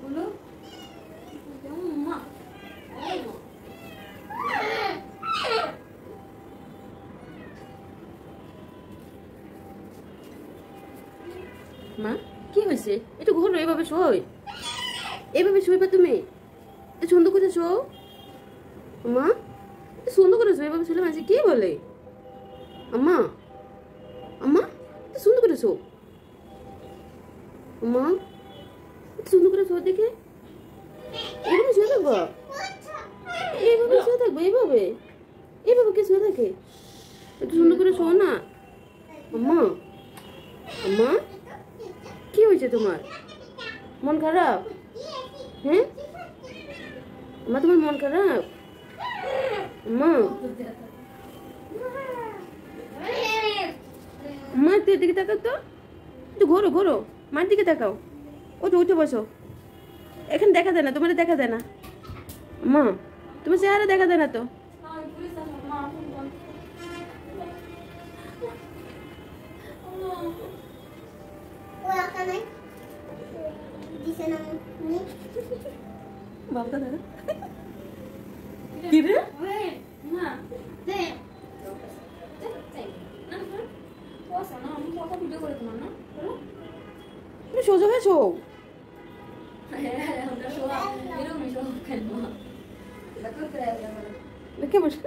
বলো মা মা কি হয়েছে একটু ঘোরো এভাবে শোয় এভাবে শোয়বা তুমি সুন্দর করে শো মা সুন্দর করে শো এভাবে শুলে মাঝে কি বলে আম্মা আম্মা সুন্দর করে শো মা সুন্দর করে শো দেখে এইভাবে শুয়ে থাকবো এইভাবে শুয়ে থাকবো এইভাবে এইভাবে কি শুয়ে থাকে একটু সুন্দর করে শো না আম্মা আম্মা কি হয়েছে তোমার মন খারাপ হ্যাঁ আম্মা তোমার মন খারাপ আম্মা মার দিকে তাকাও তো একটু ঘোরো ঘোরো মার দিকে তাকাও ওঠো উঠে বসো এখানে দেখা দেয় না তোমার দেখা দেয় না মা তোমার চেহারা দেখা দেয় না তো বাবা দাদা কি রে সোজা হয়ে শো কে বসে